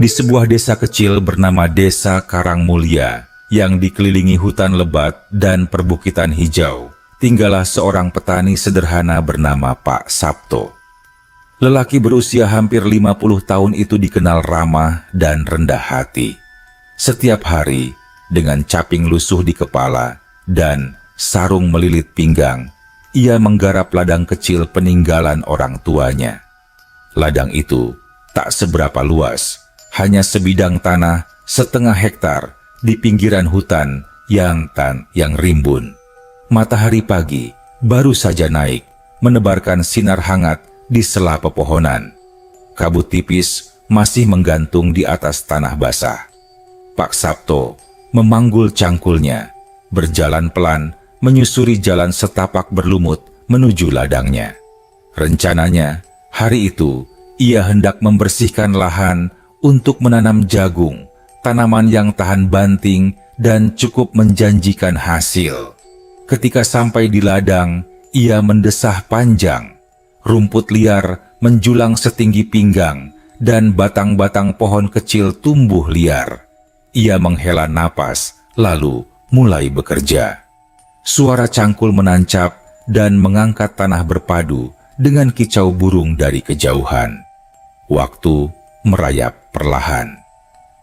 Di sebuah desa kecil bernama Desa Karangmulia yang dikelilingi hutan lebat dan perbukitan hijau, tinggallah seorang petani sederhana bernama Pak Sabto. Lelaki berusia hampir 50 tahun itu dikenal ramah dan rendah hati. Setiap hari, dengan caping lusuh di kepala dan sarung melilit pinggang, ia menggarap ladang kecil peninggalan orang tuanya. Ladang itu tak seberapa luas, hanya sebidang tanah setengah hektar di pinggiran hutan yang rimbun. Matahari pagi baru saja naik, menebarkan sinar hangat di sela pepohonan. Kabut tipis masih menggantung di atas tanah basah. Pak Sabto memanggul cangkulnya, berjalan pelan menyusuri jalan setapak berlumut menuju ladangnya. Rencananya, hari itu ia hendak membersihkan lahan untuk menanam jagung, tanaman yang tahan banting dan cukup menjanjikan hasil. Ketika sampai di ladang, ia mendesah panjang. Rumput liar menjulang setinggi pinggang dan batang-batang pohon kecil tumbuh liar. Ia menghela napas, lalu mulai bekerja. Suara cangkul menancap dan mengangkat tanah berpadu dengan kicau burung dari kejauhan. Waktu merayap perlahan.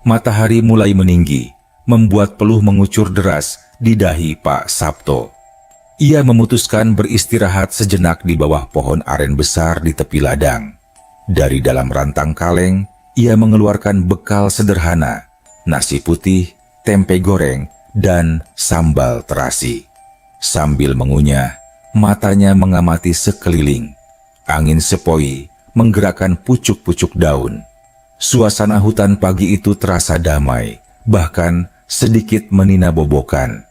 Matahari mulai meninggi, membuat peluh mengucur deras di dahi Pak Sabto. Ia memutuskan beristirahat sejenak di bawah pohon aren besar di tepi ladang. Dari dalam rantang kaleng, ia mengeluarkan bekal sederhana, nasi putih, tempe goreng, dan sambal terasi. Sambil mengunyah, matanya mengamati sekeliling. Angin sepoi menggerakkan pucuk-pucuk daun. Suasana hutan pagi itu terasa damai, bahkan sedikit meninabobokan.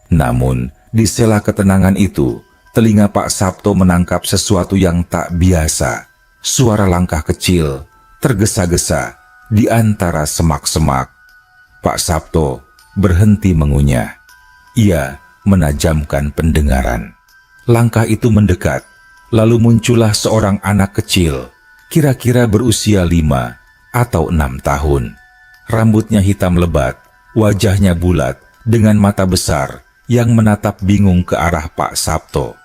Namun, di sela ketenangan itu, telinga Pak Sabto menangkap sesuatu yang tak biasa. Suara langkah kecil, tergesa-gesa, di antara semak-semak. Pak Sabto berhenti mengunyah. Ia menajamkan pendengaran. Langkah itu mendekat, lalu muncullah seorang anak kecil, kira-kira berusia 5 atau 6 tahun. Rambutnya hitam lebat, wajahnya bulat, dengan mata besar yang menatap bingung ke arah Pak Sabto.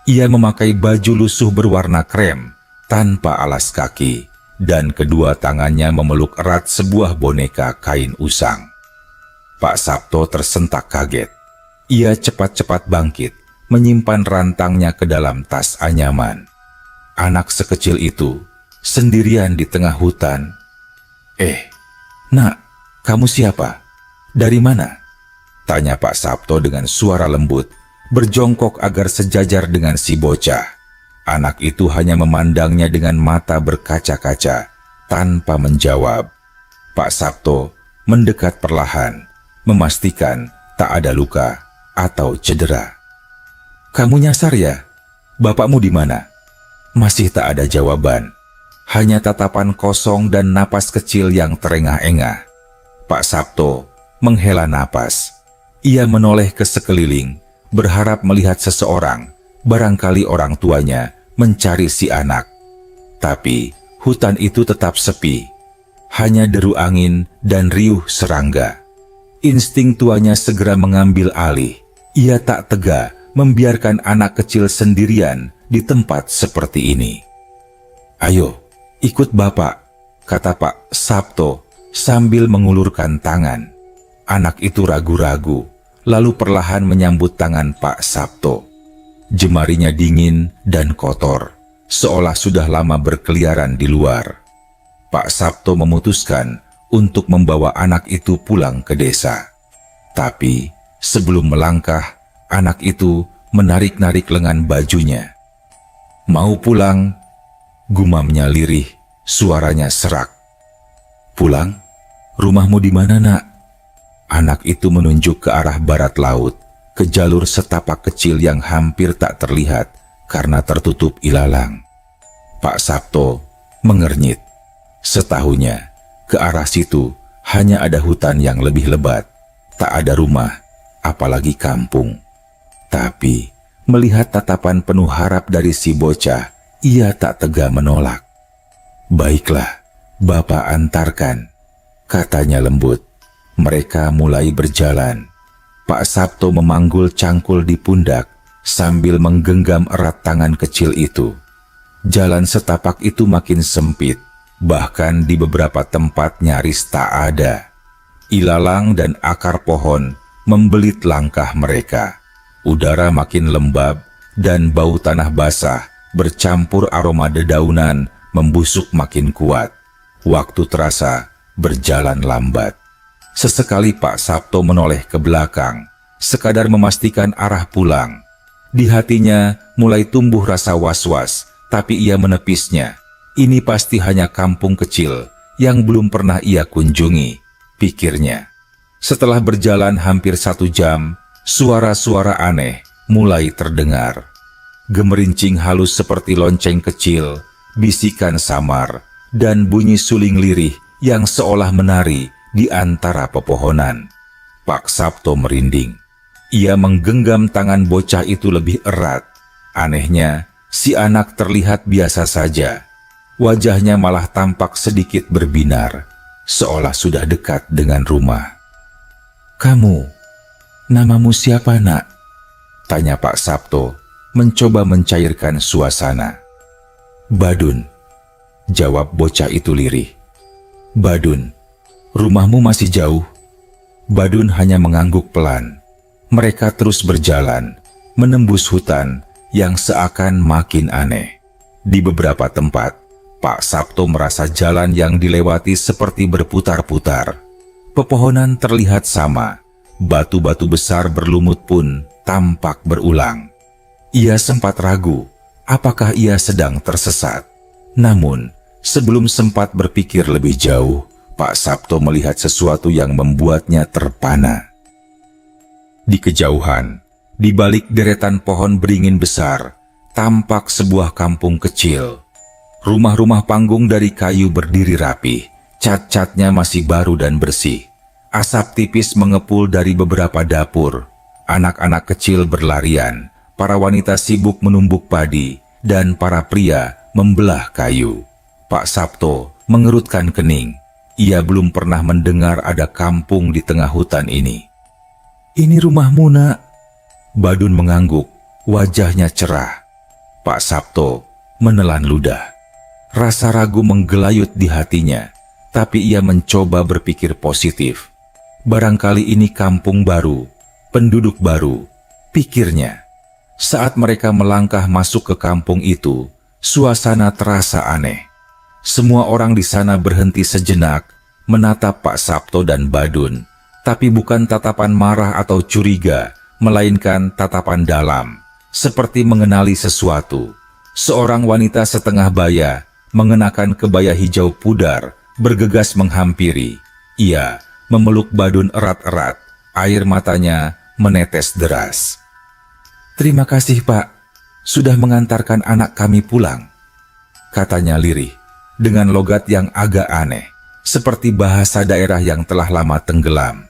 Ia memakai baju lusuh berwarna krem, tanpa alas kaki, dan kedua tangannya memeluk erat sebuah boneka kain usang. Pak Sabto tersentak kaget. Ia cepat-cepat bangkit, menyimpan rantangnya ke dalam tas anyaman. Anak sekecil itu sendirian di tengah hutan. Nak, kamu siapa? Dari mana?" tanya Pak Sabto dengan suara lembut, berjongkok agar sejajar dengan si bocah. Anak itu hanya memandangnya dengan mata berkaca-kaca, tanpa menjawab. Pak Sabto mendekat perlahan, memastikan tak ada luka atau cedera. "Kamu nyasar ya? Bapakmu di mana?" Masih tak ada jawaban. Hanya tatapan kosong dan napas kecil yang terengah-engah. Pak Sabto menghela napas. Ia menoleh ke sekeliling, berharap melihat seseorang, barangkali orang tuanya, mencari si anak. Tapi hutan itu tetap sepi. Hanya deru angin dan riuh serangga. Insting tuanya segera mengambil alih. Ia tak tega membiarkan anak kecil sendirian di tempat seperti ini. "Ayo, ikut bapak," kata Pak Sabto sambil mengulurkan tangan. Anak itu ragu-ragu, lalu perlahan menyambut tangan Pak Sabto. Jemarinya dingin dan kotor, seolah sudah lama berkeliaran di luar. Pak Sabto memutuskan untuk membawa anak itu pulang ke desa. Tapi sebelum melangkah, anak itu menarik-narik lengan bajunya. "Mau pulang?" gumamnya lirih, suaranya serak. "Pulang? Rumahmu di mana, Nak?" Anak itu menunjuk ke arah barat laut, ke jalur setapak kecil yang hampir tak terlihat karena tertutup ilalang. Pak Sabto mengernyit. Setahunya, ke arah situ hanya ada hutan yang lebih lebat, tak ada rumah, apalagi kampung. Tapi, melihat tatapan penuh harap dari si bocah, ia tak tega menolak. "Baiklah, Bapak antarkan," katanya lembut. Mereka mulai berjalan. Pak Sabto memanggul cangkul di pundak sambil menggenggam erat tangan kecil itu. Jalan setapak itu makin sempit, bahkan di beberapa tempat nyaris tak ada. Ilalang dan akar pohon membelit langkah mereka. Udara makin lembab dan bau tanah basah bercampur aroma dedaunan membusuk makin kuat. Waktu terasa berjalan lambat. Sesekali Pak Sabto menoleh ke belakang, sekadar memastikan arah pulang. Di hatinya mulai tumbuh rasa was-was, tapi ia menepisnya. Ini pasti hanya kampung kecil yang belum pernah ia kunjungi, pikirnya. Setelah berjalan hampir 1 jam, suara-suara aneh mulai terdengar. Gemerincing halus seperti lonceng kecil, bisikan samar, dan bunyi suling lirih yang seolah menari di antara pepohonan. Pak Sabto merinding. Ia menggenggam tangan bocah itu lebih erat. Anehnya, si anak terlihat biasa saja. Wajahnya malah tampak sedikit berbinar, seolah sudah dekat dengan rumah. "Kamu, namamu siapa, Nak?" tanya Pak Sabto, mencoba mencairkan suasana. "Badun," jawab bocah itu lirih. "Badun, rumahmu masih jauh?" Badun hanya mengangguk pelan. Mereka terus berjalan, menembus hutan yang seakan makin aneh. Di beberapa tempat, Pak Sabto merasa jalan yang dilewati seperti berputar-putar. Pepohonan terlihat sama, batu-batu besar berlumut pun tampak berulang. Ia sempat ragu, apakah ia sedang tersesat. Namun, sebelum sempat berpikir lebih jauh, Pak Sabto melihat sesuatu yang membuatnya terpana. Di kejauhan, di balik deretan pohon beringin besar, tampak sebuah kampung kecil. Rumah-rumah panggung dari kayu berdiri rapi, cat-catnya masih baru dan bersih. Asap tipis mengepul dari beberapa dapur. Anak-anak kecil berlarian, para wanita sibuk menumbuk padi, dan para pria membelah kayu. Pak Sabto mengerutkan kening. Ia belum pernah mendengar ada kampung di tengah hutan ini. "Ini rumahmu, Nak?" Badun mengangguk, wajahnya cerah. Pak Sabto menelan ludah. Rasa ragu menggelayut di hatinya, tapi ia mencoba berpikir positif. Barangkali ini kampung baru, penduduk baru, pikirnya. Saat mereka melangkah masuk ke kampung itu, suasana terasa aneh. Semua orang di sana berhenti sejenak, menatap Pak Sabto dan Badun, tapi bukan tatapan marah atau curiga, melainkan tatapan dalam, seperti mengenali sesuatu. Seorang wanita setengah baya, mengenakan kebaya hijau pudar, bergegas menghampiri. Ia memeluk Badun erat-erat, air matanya menetes deras. "Terima kasih, Pak, sudah mengantarkan anak kami pulang," katanya lirih, dengan logat yang agak aneh, seperti bahasa daerah yang telah lama tenggelam.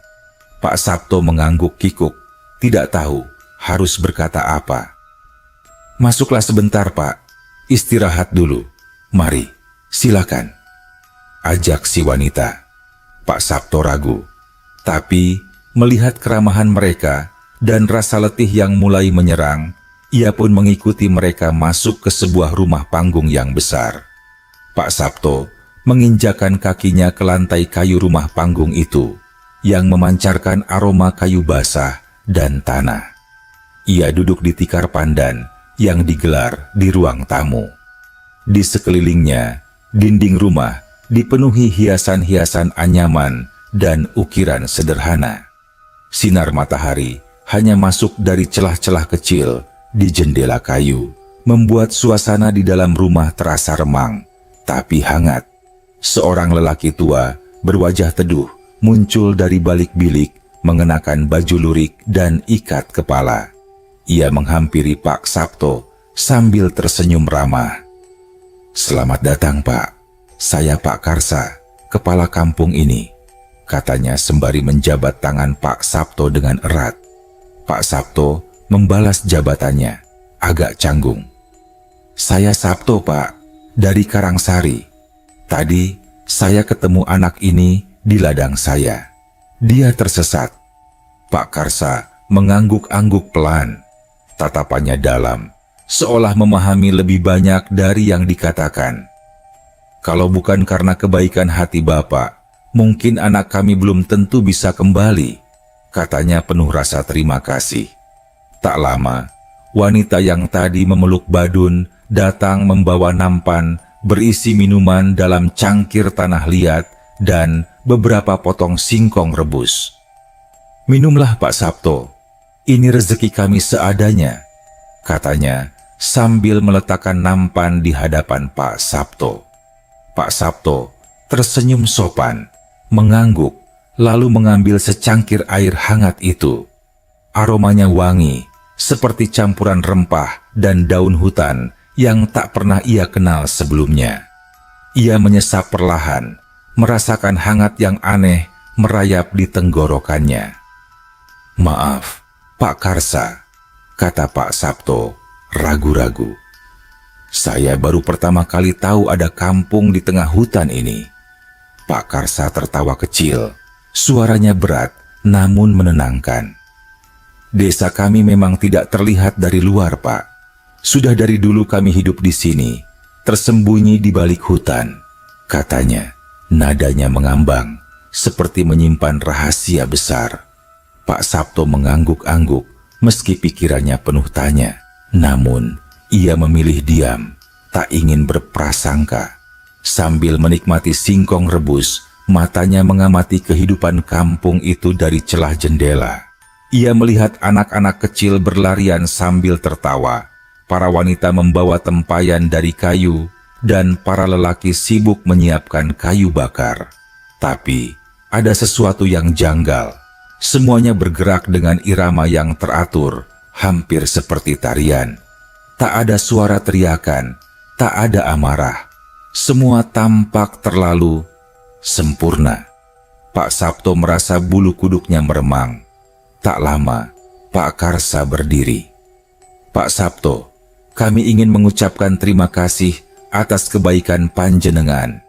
Pak Sabto mengangguk kikuk, tidak tahu harus berkata apa. "Masuklah sebentar, Pak. Istirahat dulu. Mari, silakan," ajak si wanita. Pak Sabto ragu, tapi melihat keramahan mereka dan rasa letih yang mulai menyerang, ia pun mengikuti mereka masuk ke sebuah rumah panggung yang besar. Pak Sabto menginjakan kakinya ke lantai kayu rumah panggung itu, yang memancarkan aroma kayu basah dan tanah. Ia duduk di tikar pandan yang digelar di ruang tamu. Di sekelilingnya, dinding rumah dipenuhi hiasan-hiasan anyaman dan ukiran sederhana. Sinar matahari hanya masuk dari celah-celah kecil di jendela kayu, membuat suasana di dalam rumah terasa remang, tapi hangat. Seorang lelaki tua berwajah teduh muncul dari balik bilik, mengenakan baju lurik dan ikat kepala. Ia menghampiri Pak Sabto sambil tersenyum ramah. "Selamat datang, Pak. Saya Pak Karsa, kepala kampung ini," katanya sembari menjabat tangan Pak Sabto dengan erat. Pak Sabto membalas jabatannya, agak canggung. "Saya Sabto, Pak, dari Karangsari. Tadi saya ketemu anak ini di ladang saya. Dia tersesat." Pak Karsa mengangguk-angguk pelan. Tatapannya dalam, seolah memahami lebih banyak dari yang dikatakan. "Kalau bukan karena kebaikan hati Bapak, mungkin anak kami belum tentu bisa kembali," katanya penuh rasa terima kasih. Tak lama, wanita yang tadi memeluk Badun datang membawa nampan berisi minuman dalam cangkir tanah liat dan beberapa potong singkong rebus. "Minumlah Pak Sabto, ini rezeki kami seadanya," katanya sambil meletakkan nampan di hadapan Pak Sabto. Pak Sabto tersenyum sopan, mengangguk, lalu mengambil secangkir air hangat itu. Aromanya wangi, seperti campuran rempah dan daun hutan yang tak pernah ia kenal sebelumnya. Ia menyesap perlahan, merasakan hangat yang aneh merayap di tenggorokannya. "Maaf, Pak Karsa," kata Pak Sabto ragu-ragu. "Saya baru pertama kali tahu ada kampung di tengah hutan ini." Pak Karsa tertawa kecil, suaranya berat namun menenangkan. "Desa kami memang tidak terlihat dari luar, Pak. Sudah dari dulu kami hidup di sini, tersembunyi di balik hutan," katanya. Nadanya mengambang, seperti menyimpan rahasia besar. Pak Sabto mengangguk-angguk, meski pikirannya penuh tanya. Namun, ia memilih diam, tak ingin berprasangka. Sambil menikmati singkong rebus, matanya mengamati kehidupan kampung itu dari celah jendela. Ia melihat anak-anak kecil berlarian sambil tertawa, para wanita membawa tempayan dari kayu, dan para lelaki sibuk menyiapkan kayu bakar. Tapi, ada sesuatu yang janggal. Semuanya bergerak dengan irama yang teratur, hampir seperti tarian. Tak ada suara teriakan, tak ada amarah. Semua tampak terlalu sempurna. Pak Sabto merasa bulu kuduknya meremang. Tak lama, Pak Karsa berdiri. "Pak Sabto, kami ingin mengucapkan terima kasih atas kebaikan panjenengan.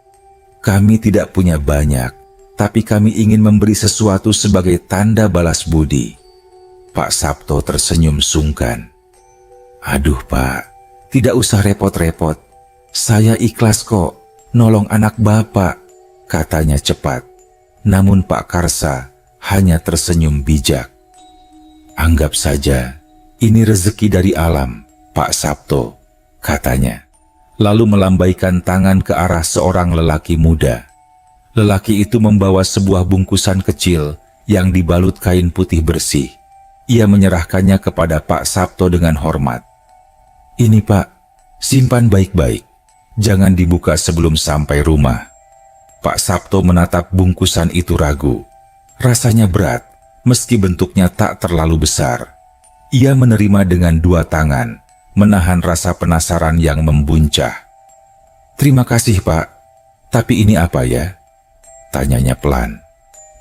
Kami tidak punya banyak, tapi kami ingin memberi sesuatu sebagai tanda balas budi." Pak Sabto tersenyum sungkan. "Aduh Pak, tidak usah repot-repot. Saya ikhlas kok, nolong anak Bapak," katanya cepat. Namun Pak Karsa hanya tersenyum bijak. "Anggap saja, ini rezeki dari alam, Pak Sabto," katanya. Lalu melambaikan tangan ke arah seorang lelaki muda. Lelaki itu membawa sebuah bungkusan kecil yang dibalut kain putih bersih. Ia menyerahkannya kepada Pak Sabto dengan hormat. "Ini Pak, simpan baik-baik. Jangan dibuka sebelum sampai rumah." Pak Sabto menatap bungkusan itu ragu. Rasanya berat, meski bentuknya tak terlalu besar. Ia menerima dengan dua tangan, menahan rasa penasaran yang membuncah. "Terima kasih Pak, tapi ini apa ya?" tanyanya pelan.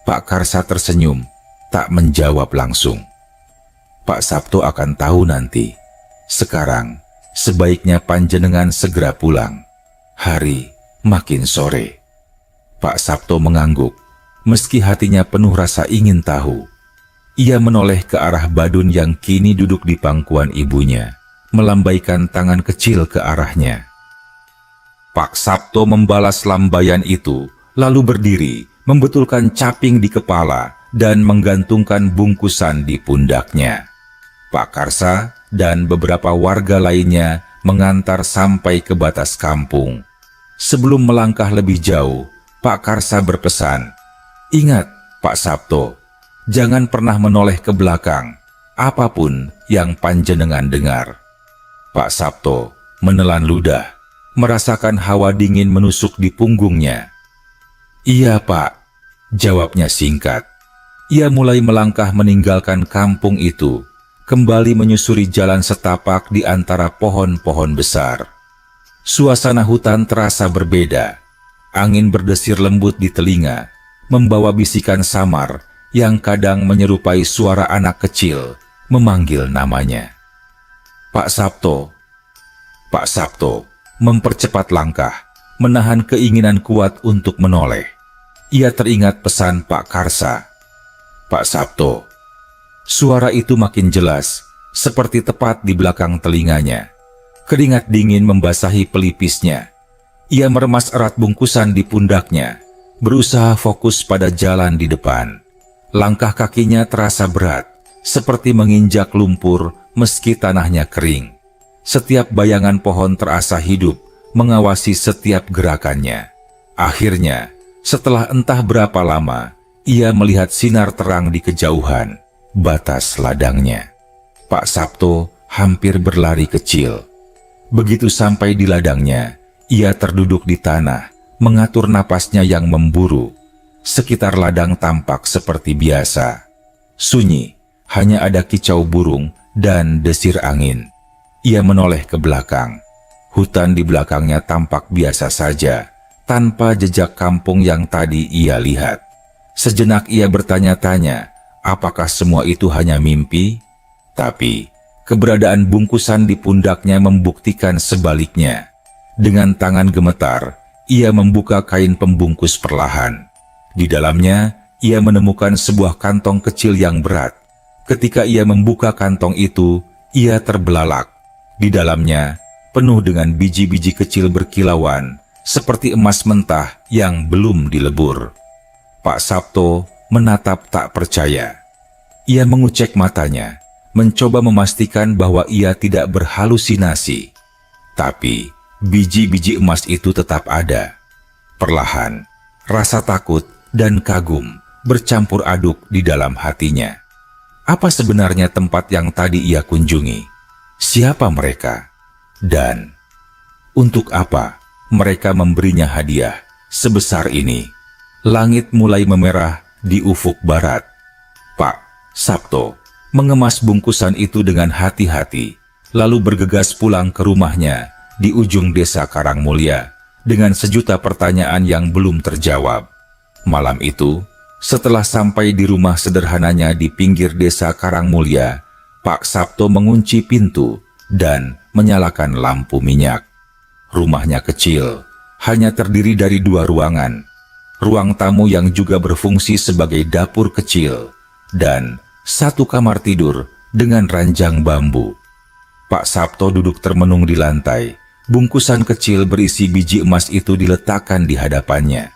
Pak Karsa tersenyum, tak menjawab langsung. "Pak Sabto akan tahu nanti. Sekarang, sebaiknya panjenengan segera pulang. Hari makin sore." Pak Sabto mengangguk, meski hatinya penuh rasa ingin tahu. Ia menoleh ke arah Badun yang kini duduk di pangkuan ibunya, melambaikan tangan kecil ke arahnya. Pak Sabto membalas lambaian itu, lalu berdiri, membetulkan caping di kepala, dan menggantungkan bungkusan di pundaknya. Pak Karsa dan beberapa warga lainnya mengantar sampai ke batas kampung. Sebelum melangkah lebih jauh, Pak Karsa berpesan, "Ingat, Pak Sabto, jangan pernah menoleh ke belakang, apapun yang panjenengan dengar." Pak Sabto menelan ludah, merasakan hawa dingin menusuk di punggungnya. "Iya Pak," jawabnya singkat. Ia mulai melangkah meninggalkan kampung itu, kembali menyusuri jalan setapak di antara pohon-pohon besar. Suasana hutan terasa berbeda. Angin berdesir lembut di telinga, membawa bisikan samar yang kadang menyerupai suara anak kecil memanggil namanya. "Pak Sabto." Pak Sabto mempercepat langkah, menahan keinginan kuat untuk menoleh. ia teringat pesan Pak Karsa. "Pak Sabto." Suara itu makin jelas, seperti tepat di belakang telinganya. Keringat dingin membasahi pelipisnya. Ia meremas erat bungkusan di pundaknya, berusaha fokus pada jalan di depan. Langkah kakinya terasa berat, seperti menginjak lumpur meski tanahnya kering. Setiap bayangan pohon terasa hidup, mengawasi setiap gerakannya. Akhirnya, setelah entah berapa lama, ia melihat sinar terang di kejauhan, batas ladangnya. Pak Sabto hampir berlari kecil. Begitu sampai di ladangnya, ia terduduk di tanah, mengatur napasnya yang memburu. Sekitar ladang tampak seperti biasa. Sunyi, hanya ada kicau burung dan desir angin. Ia menoleh ke belakang. Hutan di belakangnya tampak biasa saja, tanpa jejak kampung yang tadi ia lihat. Sejenak ia bertanya-tanya, apakah semua itu hanya mimpi? Tapi, keberadaan bungkusan di pundaknya membuktikan sebaliknya. Dengan tangan gemetar, ia membuka kain pembungkus perlahan. Di dalamnya, ia menemukan sebuah kantong kecil yang berat. Ketika ia membuka kantong itu, ia terbelalak. Di dalamnya, penuh dengan biji-biji kecil berkilauan, seperti emas mentah yang belum dilebur. Pak Sabto menatap tak percaya. Ia mengucek matanya, mencoba memastikan bahwa ia tidak berhalusinasi. Tapi, biji-biji emas itu tetap ada. Perlahan, rasa takut dan kagum bercampur aduk di dalam hatinya. Apa sebenarnya tempat yang tadi ia kunjungi? Siapa mereka? Dan untuk apa mereka memberinya hadiah sebesar ini? Langit mulai memerah di ufuk barat. Pak Sabto mengemas bungkusan itu dengan hati-hati, lalu bergegas pulang ke rumahnya di ujung desa Karangmulia dengan sejuta pertanyaan yang belum terjawab. Malam itu, setelah sampai di rumah sederhananya di pinggir desa Karangmulia, Pak Sabto mengunci pintu dan menyalakan lampu minyak. Rumahnya kecil, hanya terdiri dari 2 ruangan. Ruang tamu yang juga berfungsi sebagai dapur kecil, dan 1 kamar tidur dengan ranjang bambu. Pak Sabto duduk termenung di lantai. Bungkusan kecil berisi biji emas itu diletakkan di hadapannya.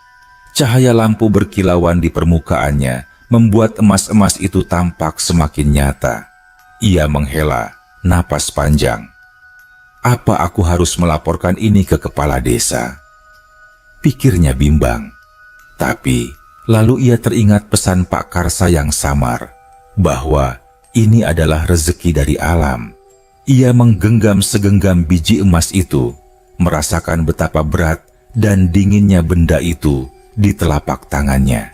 Cahaya lampu berkilauan di permukaannya membuat emas-emas itu tampak semakin nyata. Ia menghela napas panjang. Apa aku harus melaporkan ini ke kepala desa? Pikirnya bimbang. Tapi, lalu ia teringat pesan Pak Karsa yang samar, bahwa ini adalah rezeki dari alam. Ia menggenggam segenggam biji emas itu, merasakan betapa berat dan dinginnya benda itu di telapak tangannya.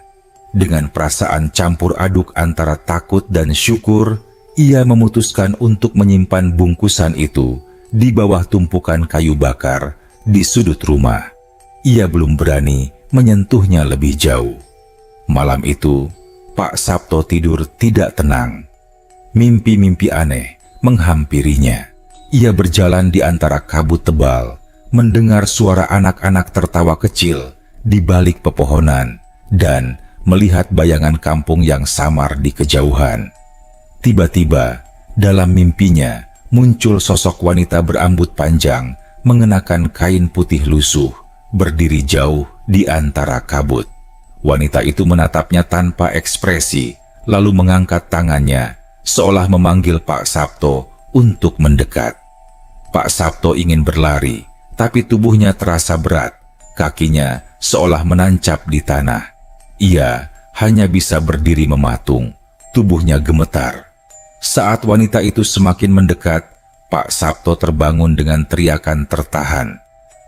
Dengan perasaan campur aduk antara takut dan syukur, ia memutuskan untuk menyimpan bungkusan itu di bawah tumpukan kayu bakar di sudut rumah. Ia belum berani menyentuhnya lebih jauh. Malam itu, Pak Sabto tidur tidak tenang. Mimpi-mimpi aneh menghampirinya. Ia berjalan di antara kabut tebal, mendengar suara anak-anak tertawa kecil di balik pepohonan, dan melihat bayangan kampung yang samar di kejauhan. Tiba-tiba, dalam mimpinya, muncul sosok wanita berambut panjang, mengenakan kain putih lusuh, berdiri jauh di antara kabut. Wanita itu menatapnya tanpa ekspresi, lalu mengangkat tangannya, seolah memanggil Pak Sabto untuk mendekat. Pak Sabto ingin berlari, tapi tubuhnya terasa berat, kakinya seolah menancap di tanah. Ia hanya bisa berdiri mematung, tubuhnya gemetar. Saat wanita itu semakin mendekat, Pak Sabto terbangun dengan teriakan tertahan.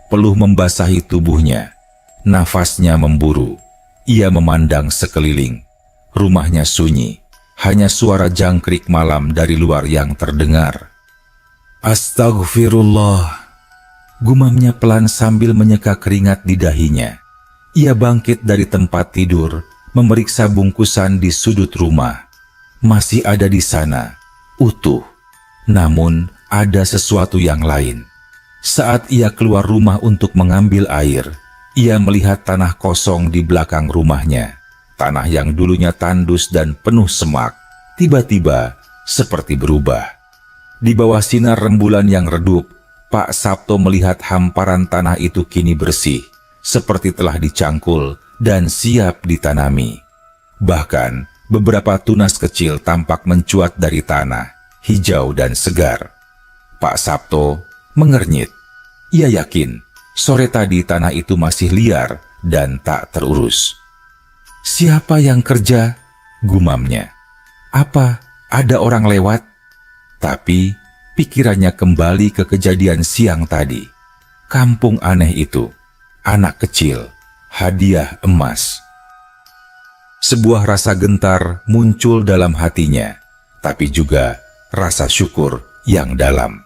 Peluh membasahi tubuhnya, nafasnya memburu. Ia memandang sekeliling. Rumahnya sunyi, hanya suara jangkrik malam dari luar yang terdengar. Astagfirullah, gumamnya pelan sambil menyeka keringat di dahinya. Ia bangkit dari tempat tidur, memeriksa bungkusan di sudut rumah. Masih ada di sana, utuh. Namun, ada sesuatu yang lain. Saat ia keluar rumah untuk mengambil air, Ia melihat tanah kosong di belakang rumahnya. Tanah yang dulunya tandus dan penuh semak, tiba-tiba seperti berubah. Di bawah sinar rembulan yang redup, Pak Sabto melihat hamparan tanah itu kini bersih, seperti telah dicangkul dan siap ditanami. Bahkan, beberapa tunas kecil tampak mencuat dari tanah, hijau dan segar. Pak Sabto mengernyit. Ia yakin, sore tadi tanah itu masih liar dan tak terurus. "Siapa yang kerja?" gumamnya. "Apa ada orang lewat?" Tapi pikirannya kembali ke kejadian siang tadi. Kampung aneh itu, anak kecil, hadiah emas. Sebuah rasa gentar muncul dalam hatinya, tapi juga rasa syukur yang dalam.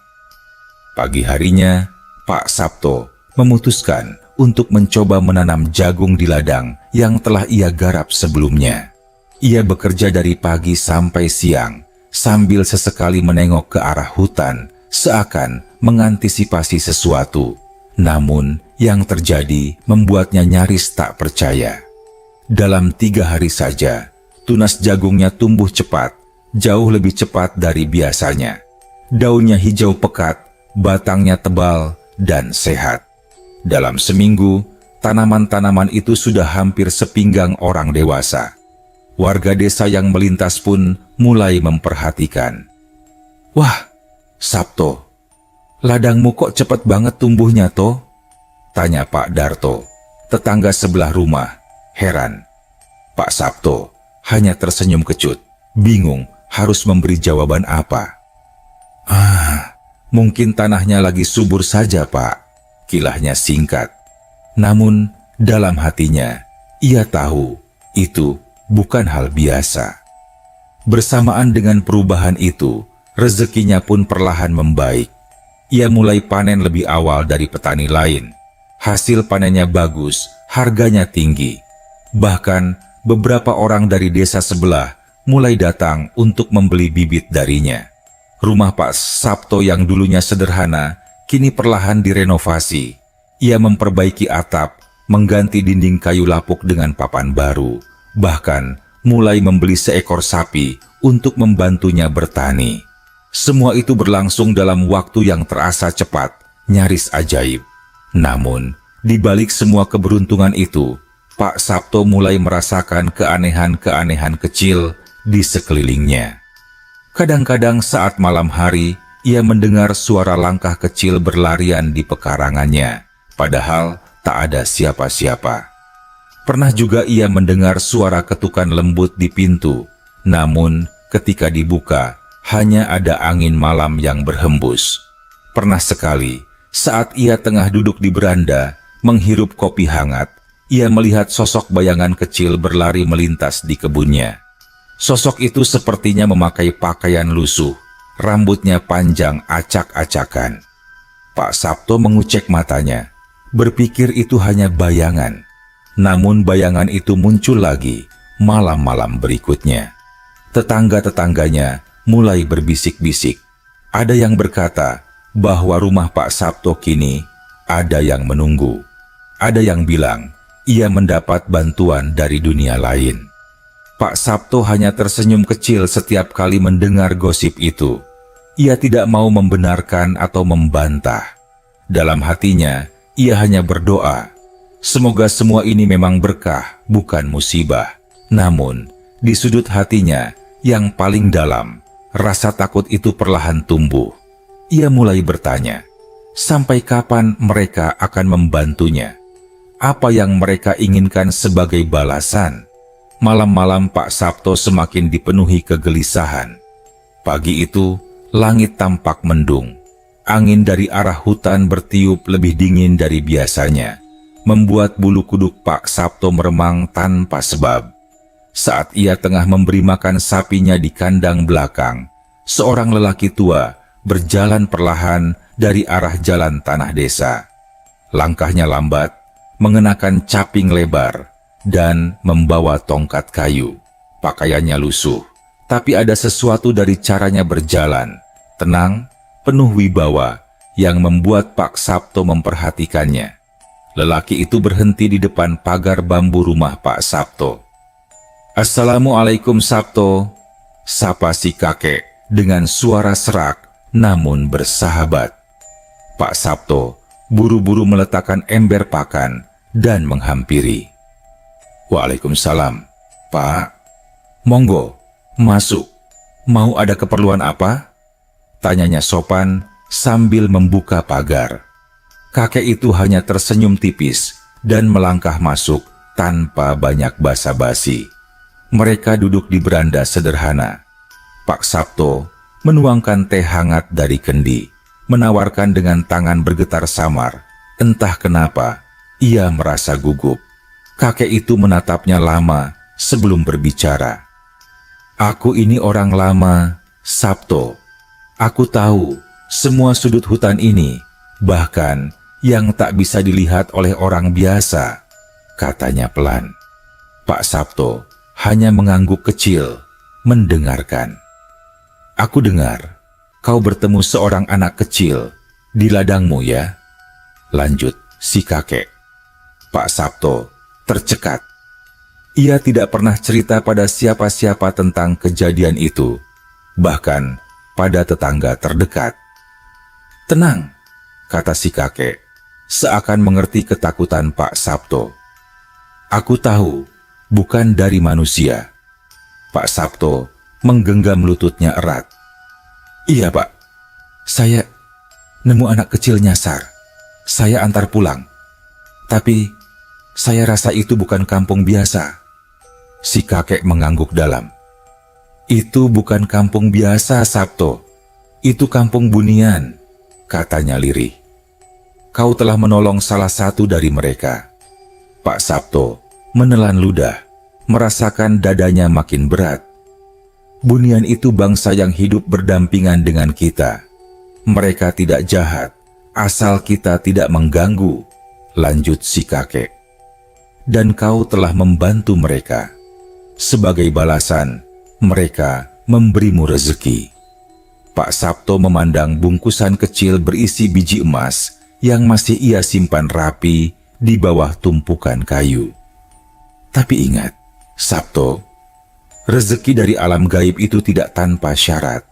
Pagi harinya, Pak Sabto memutuskan untuk mencoba menanam jagung di ladang yang telah ia garap sebelumnya. Ia bekerja dari pagi sampai siang, sambil sesekali menengok ke arah hutan, seakan mengantisipasi sesuatu. Namun, yang terjadi membuatnya nyaris tak percaya. Dalam 3 hari saja, tunas jagungnya tumbuh cepat, jauh lebih cepat dari biasanya. Daunnya hijau pekat, batangnya tebal, dan sehat. Dalam seminggu, tanaman-tanaman itu sudah hampir sepinggang orang dewasa. Warga desa yang melintas pun mulai memperhatikan. "Wah, Sabto, ladangmu kok cepat banget tumbuhnya toh?" tanya Pak Darto, tetangga sebelah rumah, heran. Pak Sabto hanya tersenyum kecut, bingung harus memberi jawaban apa. Mungkin tanahnya lagi subur saja, Pak," kilahnya singkat. Namun, dalam hatinya, ia tahu itu bukan hal biasa. Bersamaan dengan perubahan itu, rezekinya pun perlahan membaik. Ia mulai panen lebih awal dari petani lain. Hasil panennya bagus, harganya tinggi. Bahkan, beberapa orang dari desa sebelah mulai datang untuk membeli bibit darinya. Rumah Pak Sabto yang dulunya sederhana, kini perlahan direnovasi. Ia memperbaiki atap, mengganti dinding kayu lapuk dengan papan baru, bahkan mulai membeli seekor sapi untuk membantunya bertani. Semua itu berlangsung dalam waktu yang terasa cepat, nyaris ajaib. Namun, di balik semua keberuntungan itu, Pak Sabto mulai merasakan keanehan-keanehan kecil di sekelilingnya. Kadang-kadang saat malam hari, ia mendengar suara langkah kecil berlarian di pekarangannya, padahal tak ada siapa-siapa. Pernah juga ia mendengar suara ketukan lembut di pintu, namun ketika dibuka, hanya ada angin malam yang berhembus. Pernah sekali, saat ia tengah duduk di beranda, menghirup kopi hangat, ia melihat sosok bayangan kecil berlari melintas di kebunnya. Sosok itu sepertinya memakai pakaian lusuh, rambutnya panjang acak-acakan. Pak Sabto mengucek matanya, berpikir itu hanya bayangan. Namun bayangan itu muncul lagi malam-malam berikutnya. Tetangga-tetangganya mulai berbisik-bisik. Ada yang berkata bahwa rumah Pak Sabto kini ada yang menunggu. Ada yang bilang ia mendapat bantuan dari dunia lain. Pak Sabto hanya tersenyum kecil setiap kali mendengar gosip itu. Ia tidak mau membenarkan atau membantah. Dalam hatinya, ia hanya berdoa, semoga semua ini memang berkah, bukan musibah. Namun, di sudut hatinya yang paling dalam, rasa takut itu perlahan tumbuh. Ia mulai bertanya, sampai kapan mereka akan membantunya? Apa yang mereka inginkan sebagai balasan? Malam-malam Pak Sabto semakin dipenuhi kegelisahan. Pagi itu, langit tampak mendung. Angin dari arah hutan bertiup lebih dingin dari biasanya, membuat bulu kuduk Pak Sabto meremang tanpa sebab. Saat ia tengah memberi makan sapinya di kandang belakang, seorang lelaki tua berjalan perlahan dari arah jalan tanah desa. Langkahnya lambat, mengenakan caping lebar, dan membawa tongkat kayu. Pakaiannya lusuh, tapi ada sesuatu dari caranya berjalan, tenang, penuh wibawa, yang membuat Pak Sabto memperhatikannya. Lelaki itu berhenti di depan pagar bambu rumah Pak Sabto. "Assalamualaikum Sabto," sapa si kakek dengan suara serak namun bersahabat. Pak Sabto buru-buru meletakkan ember pakan dan menghampiri. "Waalaikumsalam, Pak. Monggo, masuk. Mau ada keperluan apa?" tanyanya sopan sambil membuka pagar. Kakek itu hanya tersenyum tipis dan melangkah masuk tanpa banyak basa-basi. Mereka duduk di beranda sederhana. Pak Sabto menuangkan teh hangat dari kendi, menawarkan dengan tangan bergetar samar. Entah kenapa, ia merasa gugup. Kakek itu menatapnya lama sebelum berbicara. "Aku ini orang lama, Sabto. Aku tahu semua sudut hutan ini, bahkan yang tak bisa dilihat oleh orang biasa," katanya pelan. Pak Sabto hanya mengangguk kecil, mendengarkan. "Aku dengar kau bertemu seorang anak kecil di ladangmu ya?" lanjut si kakek. Pak Sabto tercekat. Ia tidak pernah cerita pada siapa-siapa tentang kejadian itu, bahkan pada tetangga terdekat. "Tenang," kata si kakek, seakan mengerti ketakutan Pak Sabto. "Aku tahu, bukan dari manusia." Pak Sabto menggenggam lututnya erat. "Iya, Pak. Saya nemu anak kecil nyasar. Saya antar pulang. Tapi saya rasa itu bukan kampung biasa." Si kakek mengangguk dalam. "Itu bukan kampung biasa, Sabto. Itu kampung Bunian," katanya lirih. "Kau telah menolong salah satu dari mereka." Pak Sabto menelan ludah, merasakan dadanya makin berat. "Bunian itu bangsa yang hidup berdampingan dengan kita. Mereka tidak jahat, asal kita tidak mengganggu," lanjut si kakek. "Dan kau telah membantu mereka. Sebagai balasan, mereka memberimu rezeki." Pak Sabto memandang bungkusan kecil berisi biji emas yang masih ia simpan rapi di bawah tumpukan kayu. "Tapi ingat, Sabto, rezeki dari alam gaib itu tidak tanpa syarat,"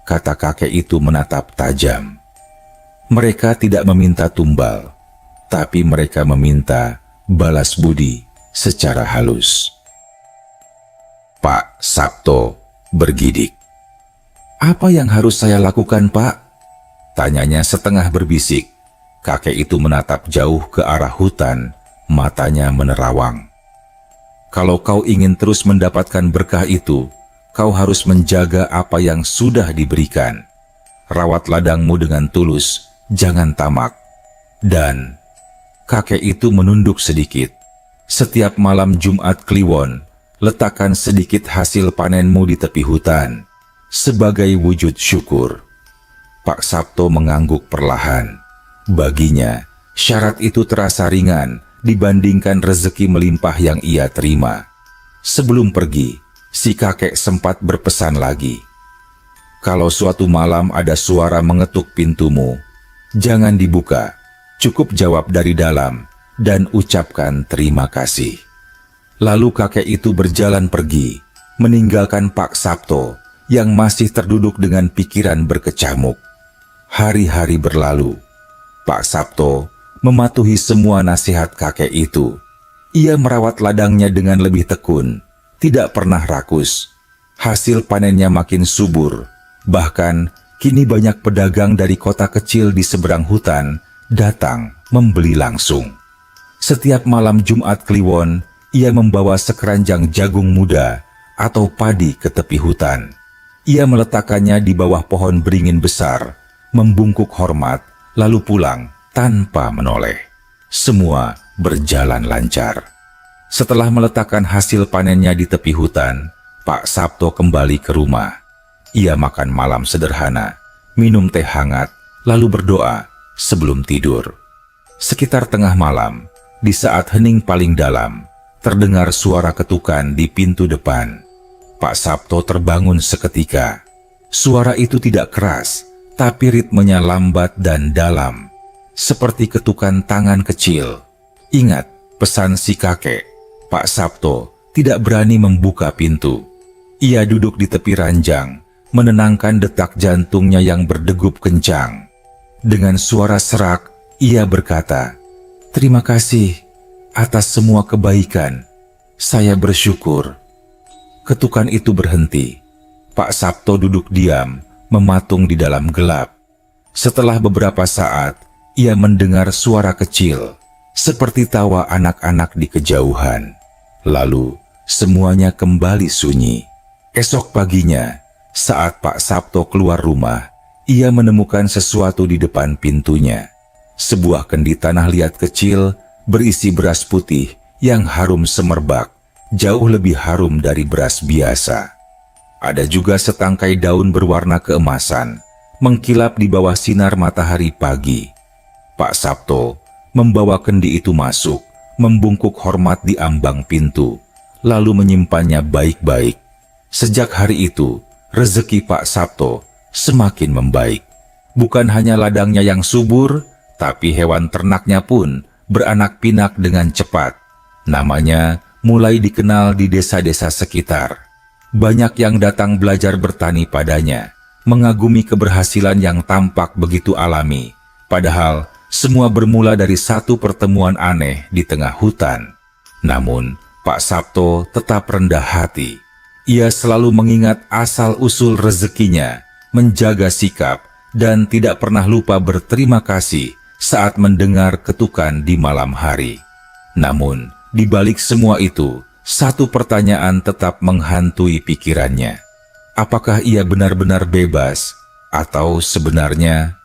kata kakek itu menatap tajam. "Mereka tidak meminta tumbal, tapi mereka meminta balas budi secara halus." Pak Sabto bergidik. "Apa yang harus saya lakukan, Pak?" tanyanya setengah berbisik. Kakek itu menatap jauh ke arah hutan, matanya menerawang. "Kalau kau ingin terus mendapatkan berkah itu, kau harus menjaga apa yang sudah diberikan. Rawat ladangmu dengan tulus, jangan tamak. Dan," kakek itu menunduk sedikit, "setiap malam Jumat Kliwon, letakkan sedikit hasil panenmu di tepi hutan, sebagai wujud syukur." Pak Sabto mengangguk perlahan. Baginya, syarat itu terasa ringan dibandingkan rezeki melimpah yang ia terima. Sebelum pergi, si kakek sempat berpesan lagi. "Kalau suatu malam ada suara mengetuk pintumu, jangan dibuka, cukup jawab dari dalam dan ucapkan terima kasih." Lalu kakek itu berjalan pergi, meninggalkan Pak Sabto yang masih terduduk dengan pikiran berkecamuk. Hari-hari berlalu. Pak Sabto mematuhi semua nasihat kakek itu. Ia merawat ladangnya dengan lebih tekun, tidak pernah rakus. Hasil panennya makin subur, bahkan kini banyak pedagang dari kota kecil di seberang hutan datang membeli langsung. Setiap malam Jumat Kliwon, ia membawa sekeranjang jagung muda atau padi ke tepi hutan. Ia meletakkannya di bawah pohon beringin besar, membungkuk hormat, lalu pulang tanpa menoleh. Semua berjalan lancar. Setelah meletakkan hasil panennya di tepi hutan, Pak Sabto kembali ke rumah. Ia makan malam sederhana, minum teh hangat, lalu berdoa sebelum tidur. Sekitar tengah malam, di saat hening paling dalam, terdengar suara ketukan di pintu depan. Pak Sabto terbangun seketika. Suara itu tidak keras, tapi ritmenya lambat dan dalam, seperti ketukan tangan kecil Ingat pesan si kakek, Pak Sabto tidak berani membuka pintu. Ia duduk di tepi ranjang, menenangkan detak jantungnya yang berdegup kencang. Dengan suara serak, ia berkata, "Terima kasih atas semua kebaikan. Saya bersyukur." Ketukan itu berhenti. Pak Sabto duduk diam, mematung di dalam gelap. Setelah beberapa saat, ia mendengar suara kecil, seperti tawa anak-anak di kejauhan. Lalu, semuanya kembali sunyi. Esok paginya, saat Pak Sabto keluar rumah, ia menemukan sesuatu di depan pintunya. Sebuah kendi tanah liat kecil berisi beras putih yang harum semerbak, jauh lebih harum dari beras biasa. Ada juga setangkai daun berwarna keemasan, mengkilap di bawah sinar matahari pagi. Pak Sabto membawa kendi itu masuk, membungkuk hormat di ambang pintu, lalu menyimpannya baik-baik. Sejak hari itu, rezeki Pak Sabto semakin membaik. Bukan hanya ladangnya yang subur, tapi hewan ternaknya pun beranak pinak dengan cepat. Namanya mulai dikenal di desa-desa sekitar. Banyak yang datang belajar bertani padanya, mengagumi keberhasilan yang tampak begitu alami. Padahal semua bermula dari satu pertemuan aneh di tengah hutan. Namun, Pak Sabto tetap rendah hati. Ia selalu mengingat asal-usul rezekinya, menjaga sikap, dan tidak pernah lupa berterima kasih saat mendengar ketukan di malam hari. Namun, di balik semua itu, satu pertanyaan tetap menghantui pikirannya. Apakah ia benar-benar bebas, atau sebenarnya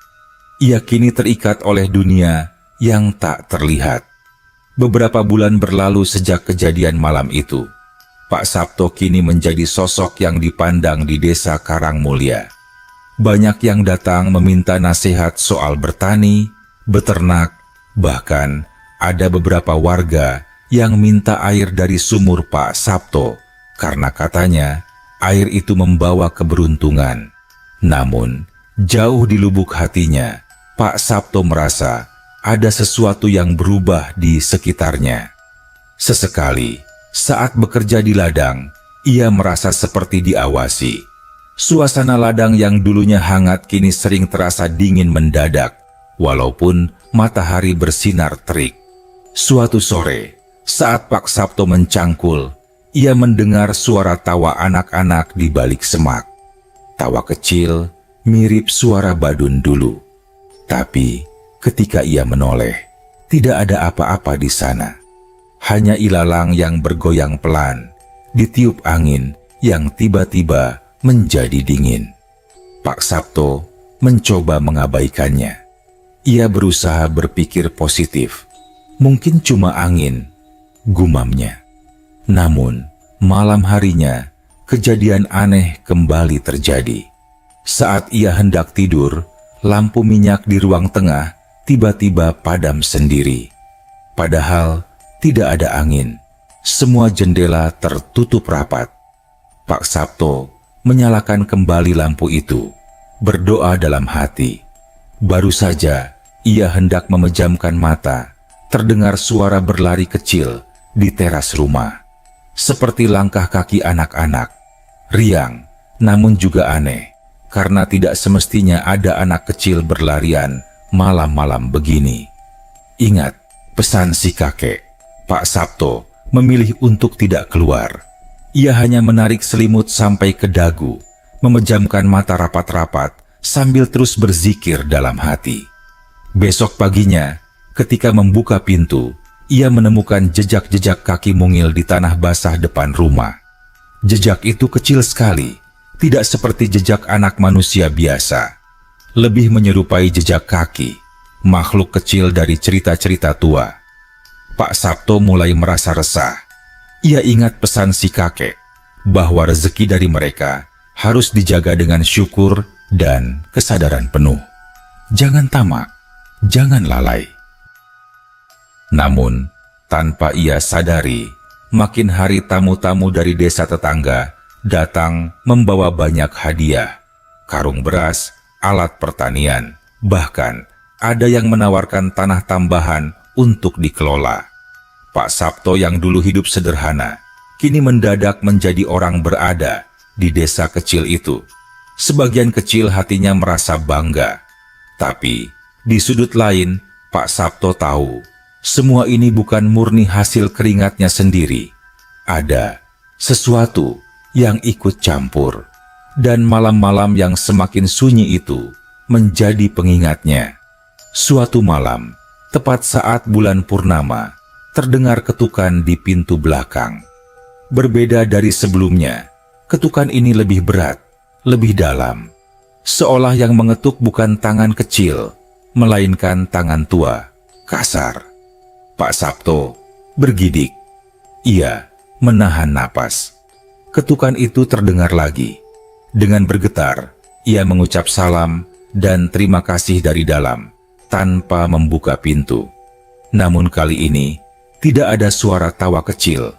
ia kini terikat oleh dunia yang tak terlihat? Beberapa bulan berlalu sejak kejadian malam itu. Pak Sabto kini menjadi sosok yang dipandang di desa Karangmulya. Banyak yang datang meminta nasihat soal bertani, beternak, bahkan ada beberapa warga yang minta air dari sumur Pak Sabto karena katanya air itu membawa keberuntungan. Namun, jauh di lubuk hatinya, Pak Sabto merasa ada sesuatu yang berubah di sekitarnya. Sesekali, saat bekerja di ladang, ia merasa seperti diawasi. Suasana ladang yang dulunya hangat kini sering terasa dingin mendadak, walaupun matahari bersinar terik. Suatu sore, saat Pak Sabto mencangkul, ia mendengar suara tawa anak-anak di balik semak. Tawa kecil, mirip suara badun dulu. Tapi, ketika ia menoleh, tidak ada apa-apa di sana. Hanya ilalang yang bergoyang pelan, ditiup angin yang tiba-tiba menjadi dingin. Pak Sabto mencoba mengabaikannya. Ia berusaha berpikir positif. Mungkin cuma angin, gumamnya. Namun, malam harinya, kejadian aneh kembali terjadi. Saat ia hendak tidur, lampu minyak di ruang tengah tiba-tiba padam sendiri. Padahal tidak ada angin, semua jendela tertutup rapat. Pak Sabto menyalakan kembali lampu itu, berdoa dalam hati. Baru saja ia hendak memejamkan mata, terdengar suara berlari kecil di teras rumah. Seperti langkah kaki anak-anak, riang namun juga aneh. Karena tidak semestinya ada anak kecil berlarian malam-malam begini. Ingat pesan si kakek, Pak Sabto memilih untuk tidak keluar. Ia hanya menarik selimut sampai ke dagu, memejamkan mata rapat-rapat sambil terus berzikir dalam hati. Besok paginya, ketika membuka pintu, ia menemukan jejak-jejak kaki mungil di tanah basah depan rumah. Jejak itu kecil sekali, tidak seperti jejak anak manusia biasa. Lebih menyerupai jejak kaki, makhluk kecil dari cerita-cerita tua. Pak Sabto mulai merasa resah. Ia ingat pesan si kakek, bahwa rezeki dari mereka harus dijaga dengan syukur dan kesadaran penuh. Jangan tamak, jangan lalai. Namun, tanpa ia sadari, makin hari tamu-tamu dari desa tetangga datang membawa banyak hadiah, karung beras, alat pertanian, bahkan ada yang menawarkan tanah tambahan untuk dikelola. Pak Sabto yang dulu hidup sederhana, kini mendadak menjadi orang berada di desa kecil itu. Sebagian kecil hatinya merasa bangga. Tapi, di sudut lain, Pak Sabto tahu, semua ini bukan murni hasil keringatnya sendiri. Ada sesuatu yang ikut campur. Dan malam-malam yang semakin sunyi itu menjadi pengingatnya. Suatu malam, tepat saat bulan purnama, terdengar ketukan di pintu belakang. Berbeda dari sebelumnya, ketukan ini lebih berat, lebih dalam. Seolah yang mengetuk bukan tangan kecil, melainkan tangan tua, kasar. Pak Sabto bergidik. Ia menahan napas. Ketukan itu terdengar lagi. Dengan bergetar, ia mengucap salam dan terima kasih dari dalam, tanpa membuka pintu. Namun kali ini, tidak ada suara tawa kecil.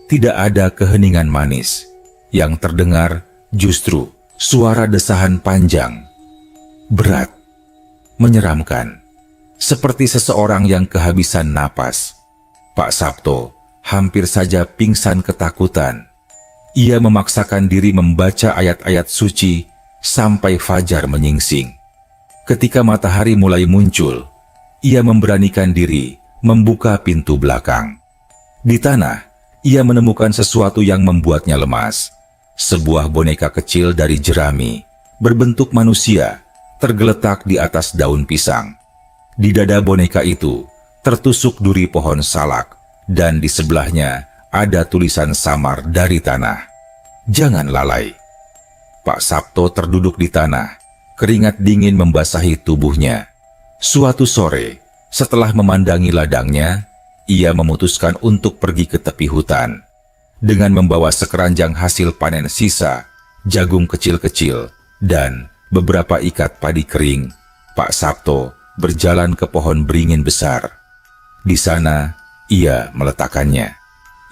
Tidak ada keheningan manis. Yang terdengar justru suara desahan panjang. Berat. Menyeramkan. Seperti seseorang yang kehabisan napas. Pak Sabto hampir saja pingsan ketakutan. Ia memaksakan diri membaca ayat-ayat suci sampai fajar menyingsing. Ketika matahari mulai muncul, ia memberanikan diri membuka pintu belakang. Di tanah, ia menemukan sesuatu yang membuatnya lemas. Sebuah boneka kecil dari jerami, berbentuk manusia, tergeletak di atas daun pisang. Di dada boneka itu, tertusuk duri pohon salak, dan di sebelahnya ada tulisan samar dari tanah. Jangan lalai. Pak Sabto terduduk di tanah, keringat dingin membasahi tubuhnya. Suatu sore, setelah memandangi ladangnya, ia memutuskan untuk pergi ke tepi hutan. Dengan membawa sekeranjang hasil panen sisa, jagung kecil-kecil, dan beberapa ikat padi kering, Pak Sabto berjalan ke pohon beringin besar. Di sana, ia meletakkannya.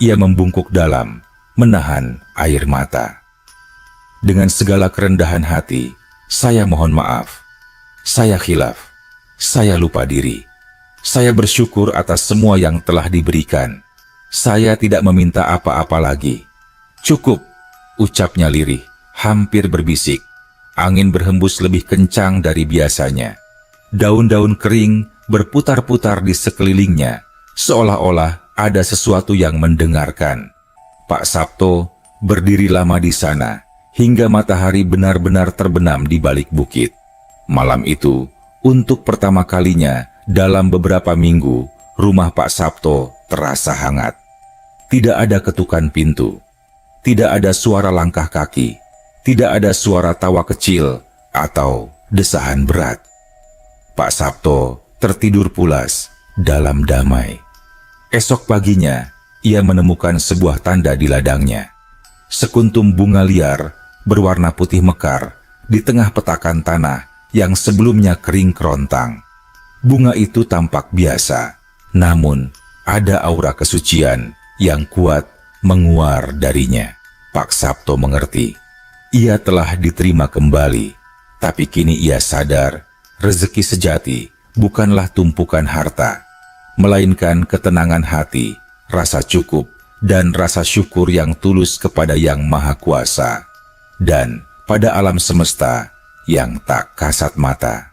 Ia membungkuk dalam, menahan air mata. Dengan segala kerendahan hati, saya mohon maaf. Saya khilaf. Saya lupa diri. Saya bersyukur atas semua yang telah diberikan. Saya tidak meminta apa-apa lagi. Cukup, ucapnya lirih, hampir berbisik. Angin berhembus lebih kencang dari biasanya. Daun-daun kering berputar-putar di sekelilingnya, seolah-olah ada sesuatu yang mendengarkan. Pak Sabto berdiri lama di sana, hingga matahari benar-benar terbenam di balik bukit. Malam itu, untuk pertama kalinya dalam beberapa minggu, rumah Pak Sabto terasa hangat. Tidak ada ketukan pintu, tidak ada suara langkah kaki, tidak ada suara tawa kecil atau desahan berat. Pak Sabto tertidur pulas dalam damai. Esok paginya, ia menemukan sebuah tanda di ladangnya. Sekuntum bunga liar berwarna putih mekar di tengah petakan tanah yang sebelumnya kering kerontang. Bunga itu tampak biasa, namun ada aura kesucian yang kuat menguar darinya. Pak Sabto mengerti, ia telah diterima kembali, tapi kini ia sadar rezeki sejati bukanlah tumpukan harta, melainkan ketenangan hati, rasa cukup, dan rasa syukur yang tulus kepada Yang Maha Kuasa, dan pada alam semesta yang tak kasat mata.